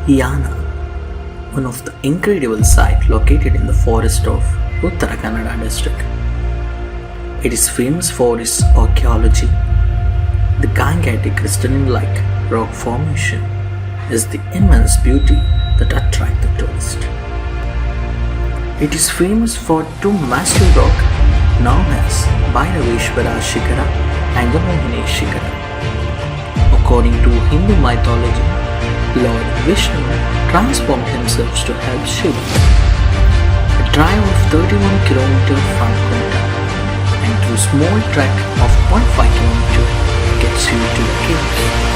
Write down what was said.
Yana, one of the incredible sites located in the forest of Uttara Kannada district. It is famous for its archeology. The gigantic crystalline-like rock formation is the immense beauty that attracts the tourist. It is famous for two massive rocks known as bhairaveshwara shikara and the mohini shikara. According to Hindu mythology, Lord Vishnu transformed himself to help Shiva. A drive of 31 km from Kumta and through small trek of 0.5 km gets you to the caves.